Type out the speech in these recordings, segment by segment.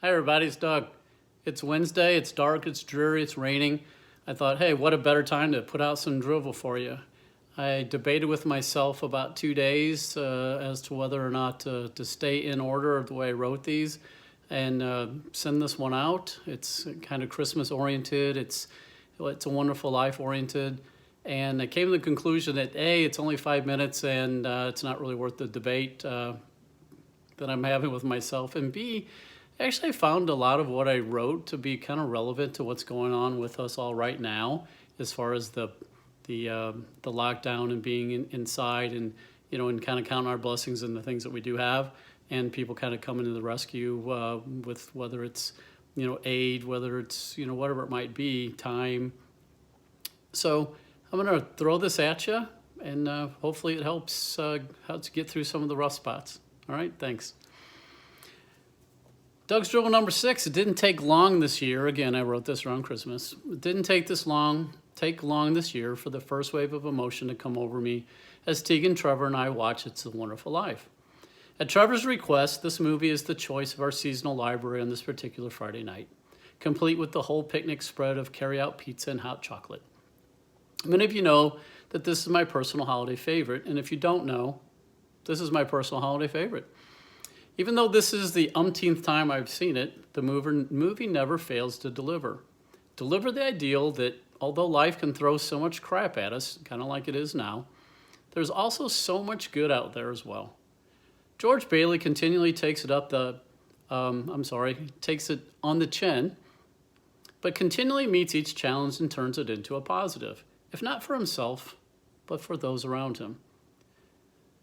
Hi everybody, it's Doug. It's Wednesday, it's dark, it's dreary, it's raining. I thought, hey, what a better time to put out some drivel for you. I debated with myself about 2 days as to whether or not to stay in order of the way I wrote these and send this one out. It's kind of Christmas oriented, it's a wonderful life oriented. And I came to the conclusion that A, it's only 5 minutes and it's not really worth the debate that I'm having with myself. And B, actually, I found a lot of what I wrote to be kind of relevant to what's going on with us all right now, as far as the lockdown and being inside, and and kind of counting our blessings and the things that we do have, and people kind of coming to the rescue with whether it's aid, whether it's whatever it might be, time. So I'm going to throw this at you, and hopefully it helps get through some of the rough spots. All right, thanks. Doug's Drivel number 6. It didn't take long this year. Again, I wrote this around Christmas. It didn't take long this year for the first wave of emotion to come over me as Tegan, Trevor, and I watch It's a Wonderful Life. At Trevor's request, this movie is the choice of our seasonal library on this particular Friday night, complete with the whole picnic spread of carry-out pizza and hot chocolate. Many of you know that this is my personal holiday favorite, and if you don't know, this is my personal holiday favorite. Even though this is the umpteenth time I've seen it, the movie never fails to deliver. Deliver the ideal that although life can throw so much crap at us, kind of like it is now, there's also so much good out there as well. George Bailey continually takes it takes it on the chin, but continually meets each challenge and turns it into a positive, if not for himself, but for those around him.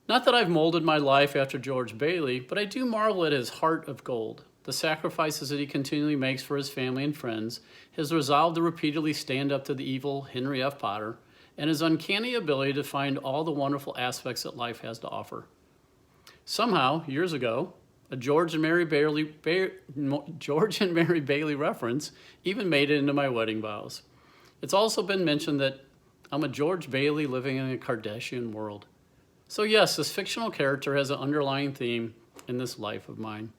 Not that I've molded my life after George Bailey, but I do marvel at his heart of gold, the sacrifices that he continually makes for his family and friends, his resolve to repeatedly stand up to the evil Henry F. Potter, and his uncanny ability to find all the wonderful aspects that life has to offer. Somehow, years ago, a George and Mary Bailey reference even made it into my wedding vows. It's also been mentioned that I'm a George Bailey living in a Kardashian world. So yes, this fictional character has an underlying theme in this life of mine.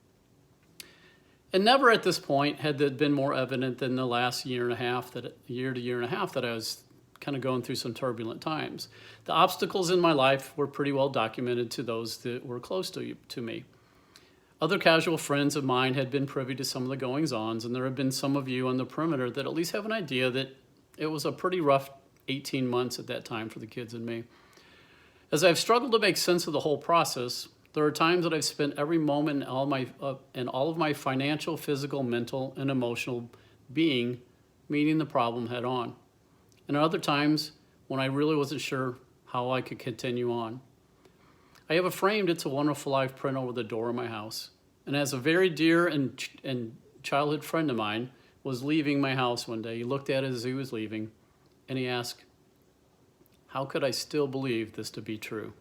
And never at this point had it been more evident than the last year to year and a half that I was kind of going through some turbulent times. The obstacles in my life were pretty well documented to those that were close to me. Other casual friends of mine had been privy to some of the goings-ons, and there have been some of you on the perimeter that at least have an idea that it was a pretty rough 18 months at that time for the kids and me. As I've struggled to make sense of the whole process, there are times that I've spent every moment in all of my financial, physical, mental, and emotional being meeting the problem head on. And other times when I really wasn't sure how I could continue on. I have a framed It's a Wonderful Life print over the door of my house. And as a very dear and childhood friend of mine was leaving my house one day, he looked at it as he was leaving, and he asked, how could I still believe this to be true?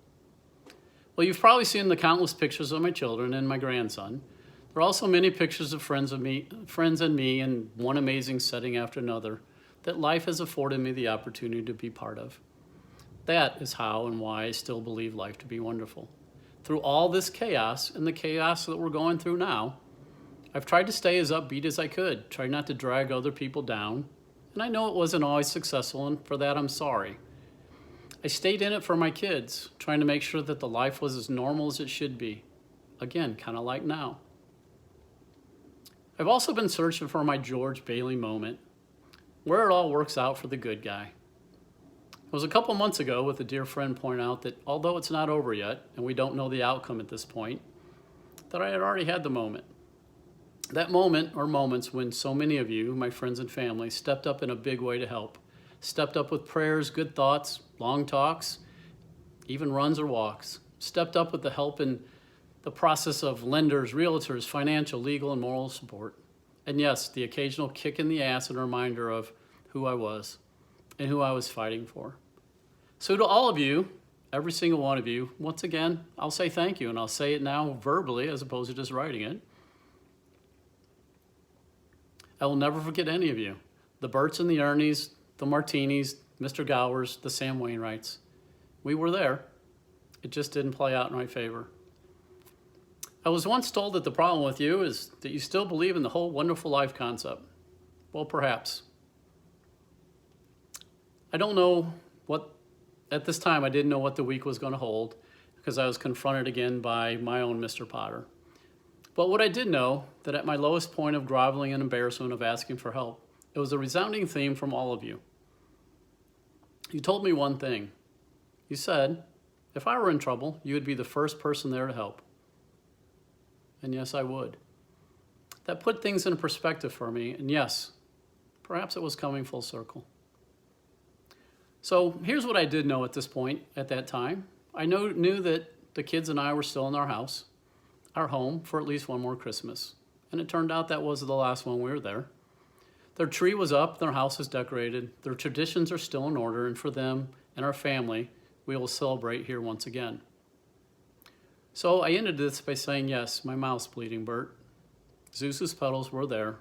Well, you've probably seen the countless pictures of my children and my grandson. There are also many pictures of friends and me in one amazing setting after another that life has afforded me the opportunity to be part of. That is how and why I still believe life to be wonderful. Through all this chaos and the chaos that we're going through now, I've tried to stay as upbeat as I could, try not to drag other people down, and I know it wasn't always successful, and for that I'm sorry. I stayed in it for my kids, trying to make sure that the life was as normal as it should be. Again, kind of like now. I've also been searching for my George Bailey moment, where it all works out for the good guy. It was a couple months ago with a dear friend pointing out that although it's not over yet, and we don't know the outcome at this point, that I had already had the moment. That moment, or moments, when so many of you, my friends and family, stepped up in a big way to help. Stepped up with prayers, good thoughts, long talks, even runs or walks. Stepped up with the help in the process of lenders, realtors, financial, legal, and moral support. And yes, the occasional kick in the ass and reminder of who I was and who I was fighting for. So to all of you, every single one of you, once again, I'll say thank you, and I'll say it now verbally as opposed to just writing it. I will never forget any of you. The Berts and the Ernies, the Martinis, Mr. Gowers, the Sam Wainwrights. We were there. It just didn't play out in my favor. I was once told that the problem with you is that you still believe in the whole wonderful life concept. Well, perhaps. I don't know what, at this time, I didn't know what the week was going to hold because I was confronted again by my own Mr. Potter. But what I did know, that at my lowest point of groveling and embarrassment of asking for help, it was a resounding theme from all of you. You told me one thing. You said, if I were in trouble, you would be the first person there to help. And yes, I would. That put things in perspective for me, and yes, perhaps it was coming full circle. So here's what I did know at this point, at that time. I knew that the kids and I were still in our house, our home, for at least one more Christmas. And it turned out that was the last one we were there. Their tree was up, their house is decorated, their traditions are still in order, and for them and our family, we will celebrate here once again. So I ended this by saying, yes, my mouth's bleeding, Bert. Zeus's petals were there.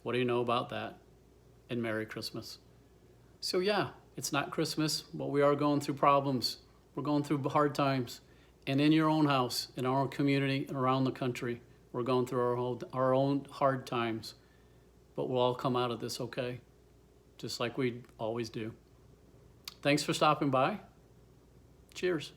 What do you know about that? And Merry Christmas. So yeah, it's not Christmas, but we are going through problems. We're going through hard times. And in your own house, in our own community, and around the country, we're going through our own hard times. But we'll all come out of this okay, just like we always do. Thanks for stopping by. Cheers.